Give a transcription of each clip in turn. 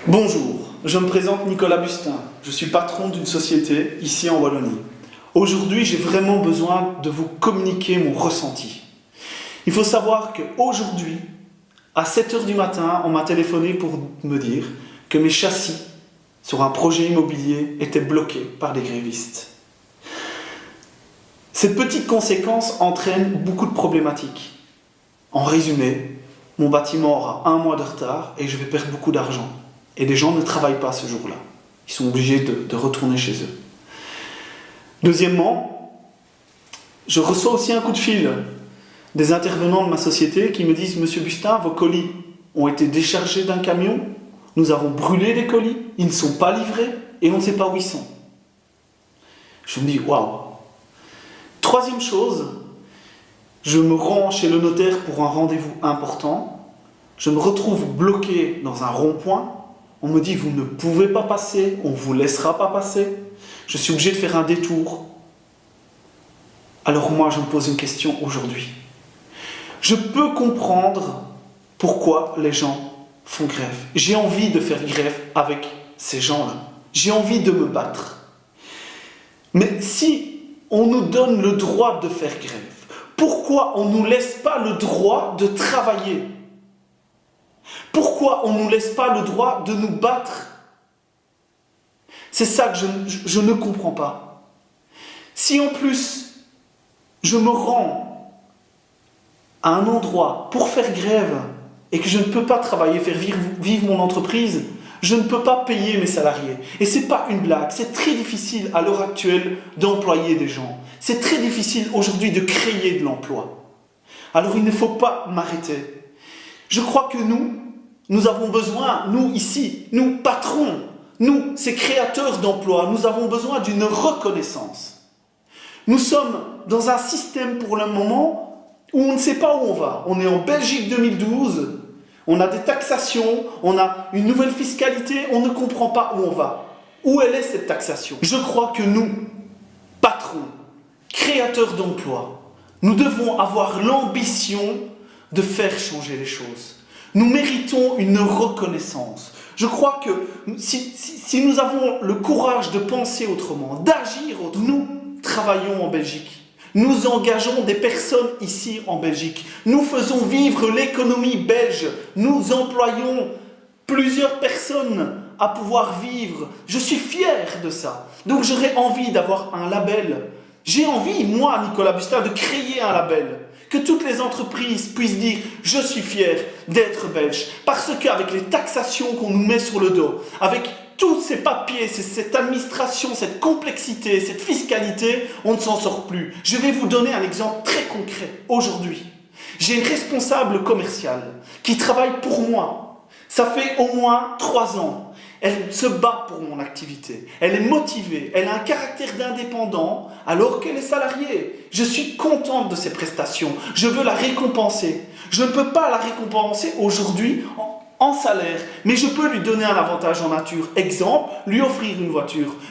Bonjour, je me présente Nicolas Bustin. Je suis patron d'une société ici en Wallonie. Aujourd'hui, j'ai vraiment besoin de vous communiquer mon ressenti. Il faut savoir qu'aujourd'hui, à 7 h du matin, on m'a téléphoné pour me dire que mes châssis sur un projet immobilier étaient bloqués par des grévistes. Cette petite conséquence entraîne beaucoup de problématiques. En résumé, mon bâtiment aura 1 mois de retard et je vais perdre beaucoup d'argent. Et des gens ne travaillent pas ce jour-là. Ils sont obligés de retourner chez eux. Deuxièmement, je reçois aussi un coup de fil des intervenants de ma société qui me disent « Monsieur Bustin, vos colis ont été déchargés d'un camion, nous avons brûlé des colis, ils ne sont pas livrés et on ne sait pas où ils sont. » Je me dis « Waouh !» Troisième chose, je me rends chez le notaire pour un rendez-vous important. Je me retrouve bloqué dans un rond-point. On me dit « Vous ne pouvez pas passer, on ne vous laissera pas passer. » Je suis obligé de faire un détour. Alors moi, je me pose une question aujourd'hui. Je peux comprendre pourquoi les gens font grève. J'ai envie de faire grève avec ces gens-là. J'ai envie de me battre. Mais si on nous donne le droit de faire grève, pourquoi on ne nous laisse pas le droit de travailler ? Pourquoi on ne nous laisse pas le droit de nous battre ? C'est ça que je ne comprends pas. Si en plus, je me rends à un endroit pour faire grève et que je ne peux pas travailler, faire vivre mon entreprise, je ne peux pas payer mes salariés. Et ce n'est pas une blague, c'est très difficile à l'heure actuelle d'employer des gens. C'est très difficile aujourd'hui de créer de l'emploi. Alors il ne faut pas m'arrêter. Je crois que nous avons besoin, nous ici, nous patrons, nous, ces créateurs d'emplois, nous avons besoin d'une reconnaissance. Nous sommes dans un système pour le moment où on ne sait pas où on va. On est en Belgique 2012, on a des taxations, on a une nouvelle fiscalité, on ne comprend pas où on va. Où elle est cette taxation ? Je crois que nous, patrons, créateurs d'emplois, nous devons avoir l'ambition de faire changer les choses. Nous méritons une reconnaissance. Je crois que si nous avons le courage de penser autrement, d'agir autrement, nous travaillons en Belgique. Nous engageons des personnes ici en Belgique. Nous faisons vivre l'économie belge. Nous employons plusieurs personnes à pouvoir vivre. Je suis fier de ça. Donc j'aurais envie d'avoir un label. J'ai envie, moi, Nicolas Bustin, de créer un label. Que toutes les entreprises puissent dire « Je suis fier d'être belge ». Parce qu'avec les taxations qu'on nous met sur le dos, avec tous ces papiers, cette administration, cette complexité, cette fiscalité, on ne s'en sort plus. Je vais vous donner un exemple très concret aujourd'hui. J'ai une responsable commerciale qui travaille pour moi. Ça fait au moins 3 ans. Elle se bat pour mon activité. Elle est motivée. Elle a un caractère d'indépendant alors qu'elle est salariée. Je suis contente de ses prestations. Je veux la récompenser. Je ne peux pas la récompenser aujourd'hui en salaire, mais je peux lui donner un avantage en nature. Exemple, lui offrir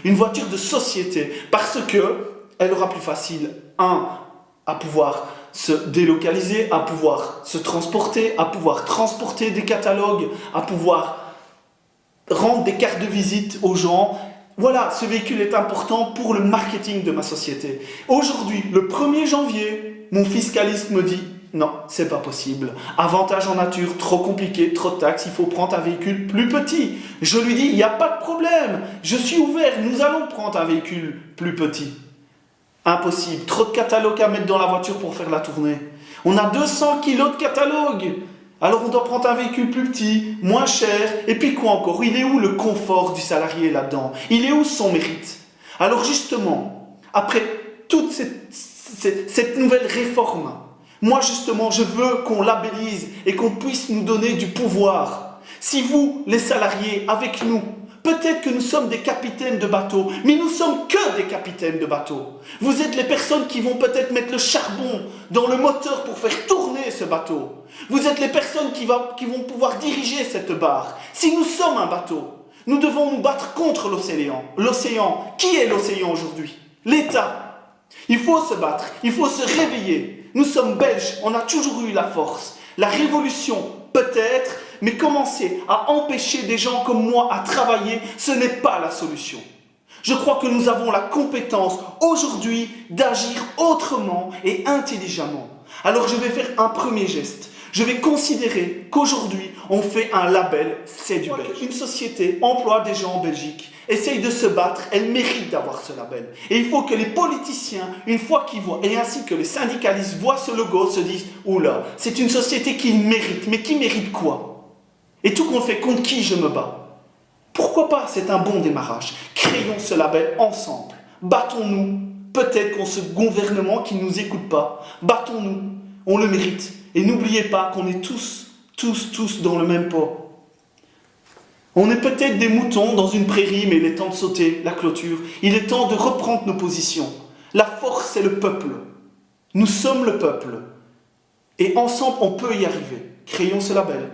une voiture de société, parce qu'elle aura plus facile, à pouvoir se délocaliser, à pouvoir se transporter, à pouvoir transporter des catalogues, à pouvoir rendre des cartes de visite aux gens. Voilà, ce véhicule est important pour le marketing de ma société. Aujourd'hui, le 1er janvier, mon fiscaliste me dit « Non, c'est pas possible. Avantage en nature, trop compliqué, trop de taxes, il faut prendre un véhicule plus petit. » Je lui dis « Il n'y a pas de problème, je suis ouvert, nous allons prendre un véhicule plus petit. » Impossible, trop de catalogues à mettre dans la voiture pour faire la tournée. On a 200 kilos de catalogues. Alors on doit prendre un véhicule plus petit, moins cher, et puis quoi encore ? Il est où le confort du salarié là-dedans ? Il est où son mérite ? Alors justement, après toute cette nouvelle réforme, moi justement je veux qu'on labellise et qu'on puisse nous donner du pouvoir. Si vous, les salariés, avec nous, peut-être que nous sommes des capitaines de bateau, mais nous ne sommes que des capitaines de bateau. Vous êtes les personnes qui vont peut-être mettre le charbon dans le moteur pour faire tourner ce bateau. Vous êtes les personnes qui vont pouvoir diriger cette barre. Si nous sommes un bateau, nous devons nous battre contre l'océan. L'océan, qui est l'océan aujourd'hui ? L'État. Il faut se battre, il faut se réveiller. Nous sommes belges, on a toujours eu la force. La révolution, peut-être, mais commencer à empêcher des gens comme moi à travailler, ce n'est pas la solution. Je crois que nous avons la compétence aujourd'hui d'agir autrement et intelligemment. Alors je vais faire un premier geste. Je vais considérer qu'aujourd'hui, on fait un label, c'est du belge. Une société emploie des gens en Belgique, essaye de se battre, elle mérite d'avoir ce label. Et il faut que les politiciens, une fois qu'ils voient, et ainsi que les syndicalistes voient ce logo, se disent « Oula, c'est une société qui mérite, mais qui mérite quoi ?» Et tout compte fait, contre qui je me bats? Pourquoi pas? C'est un bon démarrage. Créons ce label ensemble. Battons-nous. Peut-être qu'on ce gouvernement qui ne nous écoute pas. Battons-nous. On le mérite. Et n'oubliez pas qu'on est tous dans le même pot. On est peut-être des moutons dans une prairie, mais il est temps de sauter la clôture. Il est temps de reprendre nos positions. La force, c'est le peuple. Nous sommes le peuple. Et ensemble, on peut y arriver. Créons ce label.